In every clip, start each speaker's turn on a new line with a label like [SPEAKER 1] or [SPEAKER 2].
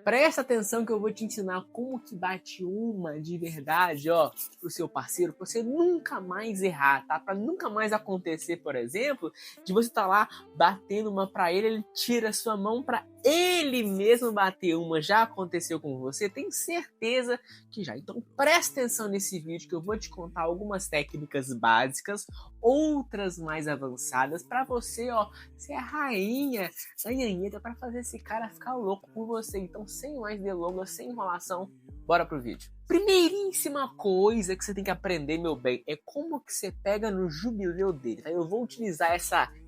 [SPEAKER 1] Presta atenção que eu vou te ensinar como que bate uma de verdade, ó, pro seu parceiro, pra você nunca mais errar, tá? Pra nunca mais acontecer, por exemplo, de você tá lá batendo uma pra ele tira a sua mão pra ele mesmo bater uma. Já aconteceu com você? Tenho certeza que já. Então presta atenção nesse vídeo que eu vou te contar algumas técnicas básicas, outras mais avançadas pra você, ó, ser a rainha da nhanheta pra fazer esse cara ficar louco por você. Então, sem mais delongas, sem enrolação, bora pro vídeo. Primeiríssima coisa que você tem que aprender, meu bem, é como que você pega no jubileu dele, tá? Eu vou utilizar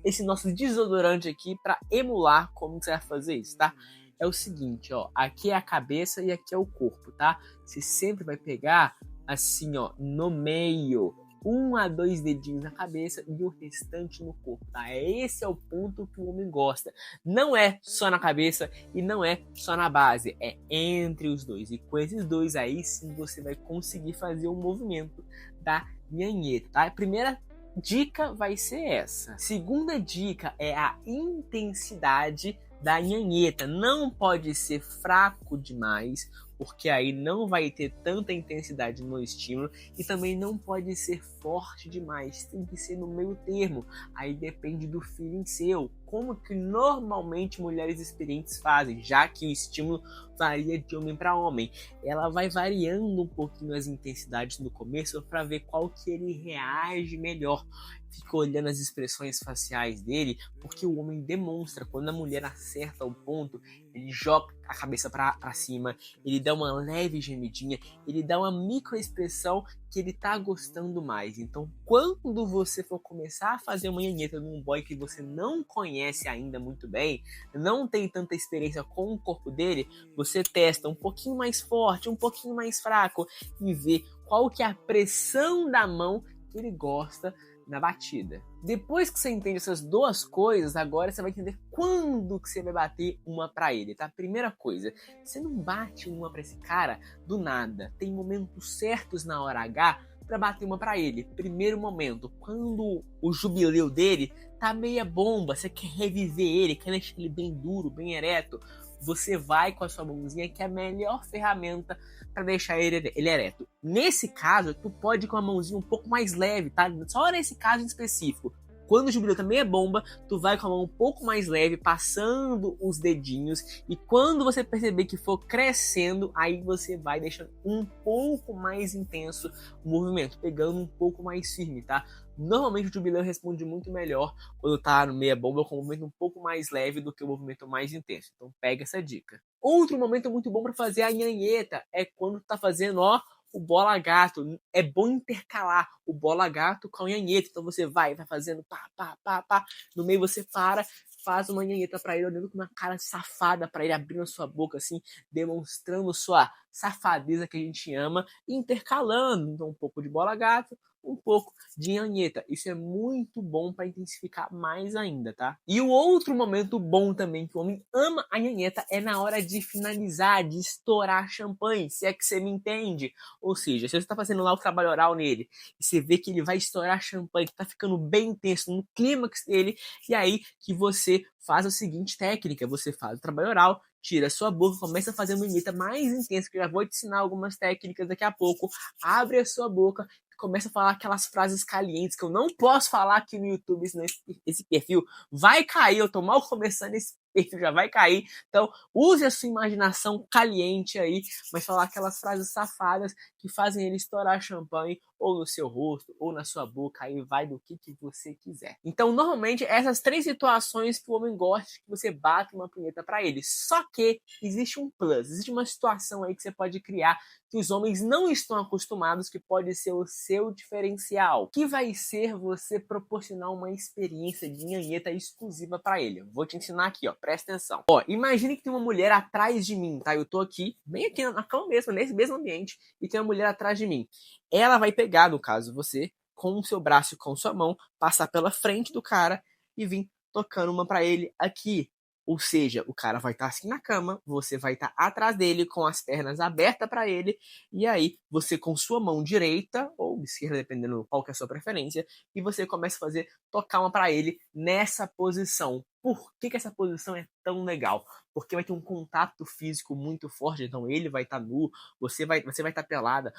[SPEAKER 1] esse nosso desodorante aqui para emular como que você vai fazer isso, tá? É o seguinte, ó, aqui é a cabeça e aqui é o corpo, tá? Você sempre vai pegar assim, ó, no meio, 1 a 2 dedinhos na cabeça e o restante no corpo, tá? Esse é o ponto que o homem gosta. Não é só na cabeça e não é só na base, é entre os dois. E com esses dois aí sim você vai conseguir fazer o movimento da nhanheta, tá? A primeira dica vai ser essa. Segunda dica é a intensidade da nhanheta. Não pode ser fraco demais, porque aí não vai ter tanta intensidade no estímulo, e também não pode ser forte demais, tem que ser no meio termo. Aí depende do feeling seu, como que normalmente mulheres experientes fazem, já que o estímulo varia de homem para homem. Ela vai variando um pouquinho as intensidades no começo para ver qual que ele reage melhor. Fica olhando as expressões faciais dele, porque o homem demonstra, quando a mulher acerta o ponto, ele joga a cabeça para cima, ele dá uma leve gemidinha, ele dá uma microexpressão que ele tá gostando mais. Então, quando você for começar a fazer uma nhanheta num boy que você não conhece ainda muito bem, não tem tanta experiência com o corpo dele, você testa um pouquinho mais forte, um pouquinho mais fraco e vê qual que é a pressão da mão que ele gosta na batida. Depois que você entende essas duas coisas, agora você vai entender quando que você vai bater uma pra ele, tá? Primeira coisa, você não bate uma pra esse cara do nada. Tem momentos certos na hora H pra bater uma pra ele. Primeiro momento, quando o jubileu dele tá meia bomba, você quer reviver ele, quer deixar ele bem duro, bem ereto, você vai com a sua mãozinha, que é a melhor ferramenta para deixar ele ereto. Nesse caso, tu pode ir com a mãozinha um pouco mais leve, tá? Só nesse caso em específico. Quando o jubileu também é bomba, tu vai com a mão um pouco mais leve, passando os dedinhos, e quando você perceber que for crescendo, aí você vai deixando um pouco mais intenso o movimento, pegando um pouco mais firme, tá? Normalmente o jubileu responde muito melhor quando tá no meia bomba com um movimento um pouco mais leve do que o movimento mais intenso. Então pega essa dica. Outro momento muito bom para fazer a nhanheta é quando tá fazendo, ó, o bola gato. É bom intercalar o bola gato com a nhanheta. Então você vai fazendo pá, pá, pá, pá. No meio você para, faz uma nhanheta pra ele, olhando com uma cara safada pra ele, abrindo a sua boca assim, demonstrando sua safadeza que a gente ama, intercalando então um pouco de bola gato, um pouco de nhanheta. Isso é muito bom para intensificar mais ainda, tá? E o outro momento bom também que o homem ama a nhanheta é na hora de finalizar, de estourar champanhe, se é que você me entende. Ou seja, se você tá fazendo lá o trabalho oral nele e você vê que ele vai estourar champanhe, que tá ficando bem intenso no clímax dele, e aí que você faz a seguinte técnica: você faz o trabalho oral, tira a sua boca, começa a fazer uma nhanheta mais intensa, que eu já vou te ensinar algumas técnicas daqui a pouco. Abre a sua boca, começa a falar aquelas frases calientes que eu não posso falar aqui no YouTube, senão esse perfil vai cair. Eu tô mal começando, esse perfil já vai cair. Então use a sua imaginação caliente aí, mas falar aquelas frases safadas que fazem ele estourar champanhe ou no seu rosto ou na sua boca. Aí vai do que você quiser. Então normalmente essas 3 situações que o homem gosta que você bate uma punheta pra ele. Só que existe um plus, existe uma situação aí que você pode criar que os homens não estão acostumados, que pode ser o seu diferencial, que vai ser você proporcionar uma experiência de nhanheta exclusiva para ele. Vou te ensinar aqui, ó, presta atenção. Ó, imagine que tem uma mulher atrás de mim, tá? Eu tô aqui, bem aqui na cama mesmo, nesse mesmo ambiente, e tem uma mulher atrás de mim. Ela vai pegar, no caso você, com o seu braço e com sua mão, passar pela frente do cara e vir tocando uma para ele aqui. Ou seja, o cara vai estar assim na cama, você vai estar atrás dele com as pernas abertas para ele, e aí você com sua mão direita ou esquerda, dependendo qual que é a sua preferência, e você começa a tocar uma para ele nessa posição. Por que essa posição é tão legal? Porque vai ter um contato físico muito forte, então ele vai estar nu, você vai estar pelada,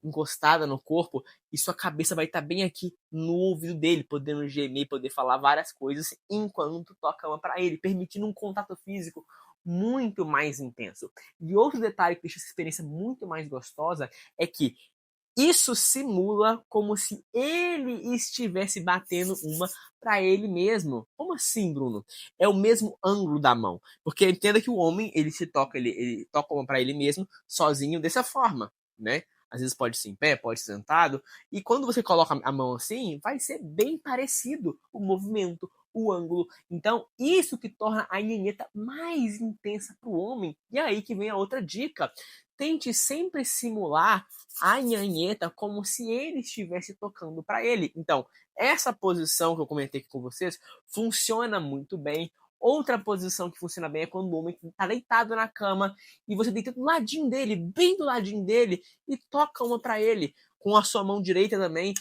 [SPEAKER 1] encostada no corpo, e sua cabeça vai estar bem aqui no ouvido dele, podendo gemer, poder falar várias coisas enquanto toca uma para ele, permitindo um contato físico muito mais intenso. E outro detalhe que deixa essa experiência muito mais gostosa é que isso simula como se ele estivesse batendo uma para ele mesmo. Como assim, Bruno? É o mesmo ângulo da mão. Porque entenda que o homem, ele toca uma para ele mesmo, sozinho, dessa forma, né? Às vezes pode ser em pé, pode ser sentado. E quando você coloca a mão assim, vai ser bem parecido o movimento, o ângulo. Então, isso que torna a nhenheta mais intensa para o homem. E aí que vem a outra dica. Tente sempre simular a nhanheta como se ele estivesse tocando para ele. Então, essa posição que eu comentei aqui com vocês funciona muito bem. Outra posição que funciona bem é quando o homem está deitado na cama e você deita do ladinho dele, bem do ladinho dele, e toca uma para ele com a sua mão direita também,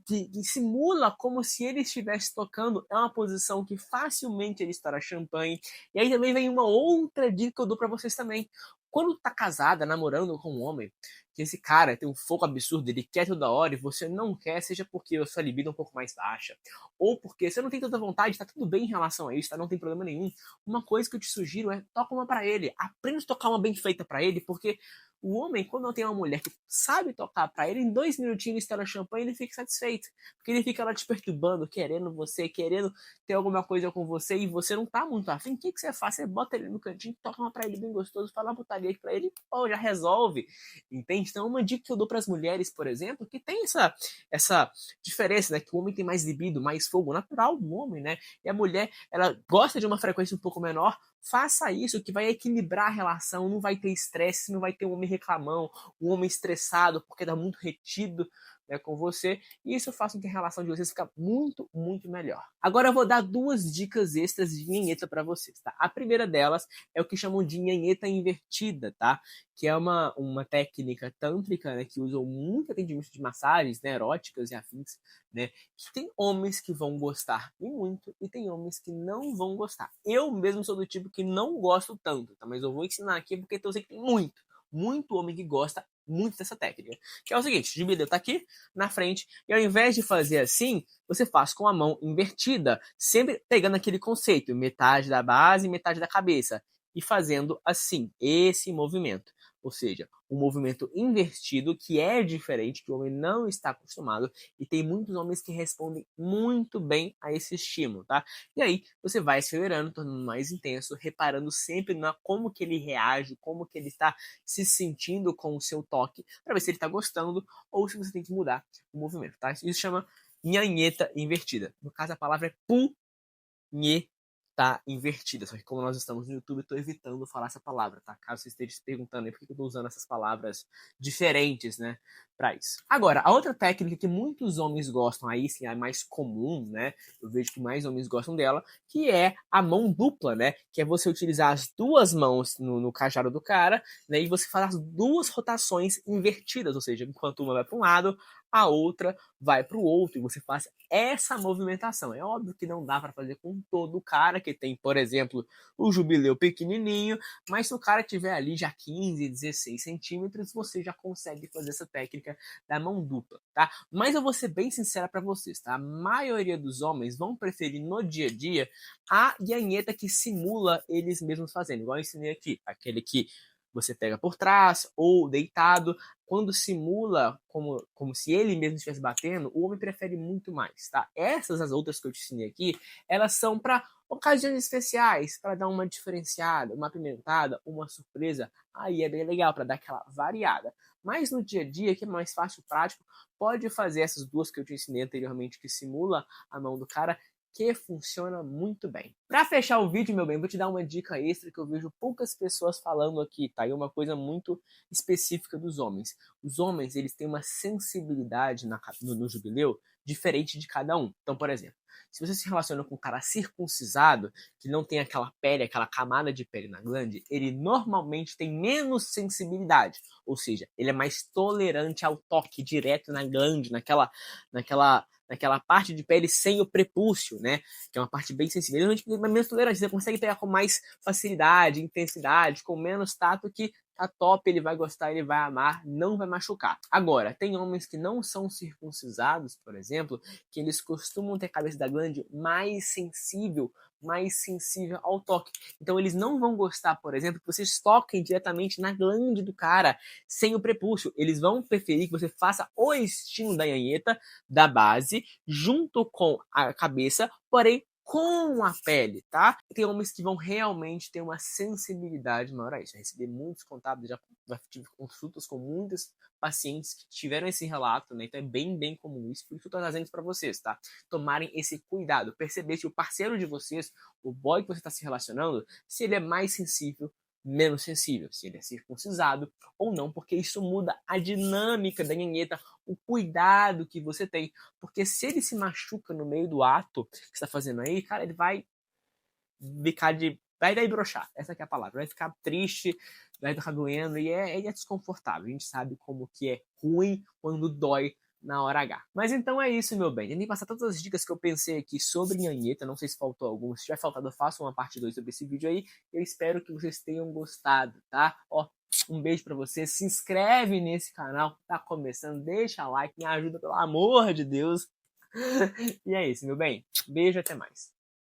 [SPEAKER 1] que simula como se ele estivesse tocando. É uma posição que facilmente ele estoura champanhe. E aí também vem uma outra dica que eu dou para vocês também. Quando tá casada, namorando com um homem, que esse cara tem um foco absurdo, ele quer toda hora e você não quer, seja porque a sua libido é um pouco mais baixa, ou porque você não tem tanta vontade, tá tudo bem em relação a isso, tá? Não tem problema nenhum. Uma coisa que eu te sugiro é toca uma para ele, aprenda a tocar uma bem feita para ele, porque o homem, quando não tem uma mulher que sabe tocar para ele, em 2 minutinhos ele estoura champanhe e ele fica satisfeito. Porque ele fica lá te perturbando, querendo você, querendo ter alguma coisa com você e você não tá muito afim. O que você faz? Você bota ele no cantinho, toca uma pra ele bem gostoso, fala uma putaria aqui pra ele, pô, já resolve. Entende? Então, uma dica que eu dou pras mulheres, por exemplo, que tem essa diferença, né? Que o homem tem mais libido, mais fogo natural do homem, né? E a mulher, ela gosta de uma frequência um pouco menor. Faça isso que vai equilibrar a relação, não vai ter estresse, não vai ter um homem reclamão, um homem estressado porque tá muito retido, né, com você, e isso faz com que a relação de vocês fique muito, muito melhor. Agora eu vou dar 2 dicas extras de nhenheta para vocês, tá? A primeira delas é o que chamam de nhenheta invertida, tá? Que é uma técnica tântrica, né, que usam muito atendimento de massagens, né, eróticas e afins, né? Que tem homens que vão gostar e muito, e tem homens que não vão gostar. Eu mesmo sou do tipo que não gosto tanto, tá? Mas eu vou ensinar aqui porque eu sei que tem muito homem que gosta muito dessa técnica. Que é o seguinte, o jubileu tá aqui na frente, e ao invés de fazer assim, você faz com a mão invertida, sempre pegando aquele conceito, metade da base e metade da cabeça, e fazendo assim, esse movimento. Ou seja, um movimento invertido que é diferente, que o homem não está acostumado, e tem muitos homens que respondem muito bem a esse estímulo, tá? E aí você vai acelerando, tornando mais intenso, reparando sempre na como que ele reage, como que ele está se sentindo com o seu toque, para ver se ele está gostando ou se você tem que mudar o movimento, tá? Isso chama nhanheta invertida. No caso, a palavra é punheta invertida. Só que como nós estamos no YouTube, eu estou evitando falar essa palavra, tá? Caso você esteja se perguntando aí por que eu estou usando essas palavras diferentes, né? Para isso. Agora, a outra técnica que muitos homens gostam, aí sim, é a mais comum, né? Eu vejo que mais homens gostam dela, que é a mão dupla, né? Que é você utilizar as 2 mãos no cajado do cara, né? E você faz as 2 rotações invertidas, ou seja, enquanto uma vai para um lado, a outra vai para o outro e você faz essa movimentação. É óbvio que não dá para fazer com todo o cara que tem, por exemplo, o jubileu pequenininho, mas se o cara tiver ali já 15, 16 centímetros, você já consegue fazer essa técnica da mão dupla, tá? Mas eu vou ser bem sincera para vocês, tá? A maioria dos homens vão preferir no dia a dia a nhanheta que simula eles mesmos fazendo, igual eu ensinei aqui, aquele que você pega por trás ou deitado, quando simula como se ele mesmo estivesse batendo, o homem prefere muito mais, tá? Essas, as outras que eu te ensinei aqui, elas são para ocasiões especiais, para dar uma diferenciada, uma apimentada, uma surpresa. Aí é bem legal para dar aquela variada. Mas no dia a dia, que é mais fácil, prático, pode fazer essas 2 que eu te ensinei anteriormente, que simula a mão do cara, que funciona muito bem. Para fechar o vídeo, meu bem, vou te dar uma dica extra que eu vejo poucas pessoas falando aqui, tá? E uma coisa muito específica dos homens. Os homens, eles têm uma sensibilidade no jubileu diferente de cada um. Então, por exemplo, se você se relaciona com um cara circuncisado, que não tem aquela pele, aquela camada de pele na glande, ele normalmente tem menos sensibilidade. Ou seja, ele é mais tolerante ao toque direto na glande, naquela parte de pele sem o prepúcio, né? Que é uma parte bem sensível. Ele é menos tolerante, você consegue pegar com mais facilidade, intensidade, com menos tato, que tá top, ele vai gostar, ele vai amar, não vai machucar. Agora, tem homens que não são circuncisados, por exemplo, que eles costumam ter a cabeça da glande mais sensível ao toque. Então eles não vão gostar, por exemplo, que vocês toquem diretamente na glande do cara, sem o prepúcio. Eles vão preferir que você faça o estímulo da anhanheta, da base, junto com a cabeça, porém com a pele, tá? Tem homens que vão realmente ter uma sensibilidade maior a isso. Eu recebi muitos contatos, já tive consultas com muitos pacientes que tiveram esse relato, né? Então é bem comum isso, por isso eu tô trazendo isso pra vocês, tá? Tomarem esse cuidado, perceber se o parceiro de vocês, o boy que você está se relacionando, se ele é mais sensível, menos sensível, se ele é circuncisado ou não, porque isso muda a dinâmica da nhanheta, o cuidado que você tem, porque se ele se machuca no meio do ato que você está fazendo aí, cara, ele vai ficar vai broxar, essa que é a palavra, vai ficar triste, vai ficar doendo e é desconfortável. A gente sabe como que é ruim quando dói na hora H. Mas então é isso, meu bem. Tentei passar todas as dicas que eu pensei aqui sobre nhanheta. Não sei se faltou alguma. Se tiver faltado, eu faço uma parte 2 sobre esse vídeo aí. Eu espero que vocês tenham gostado, tá? Ó, um beijo pra você. Se inscreve nesse canal. Tá começando. Deixa like. Me ajuda, pelo amor de Deus. E é isso, meu bem. Beijo, até mais.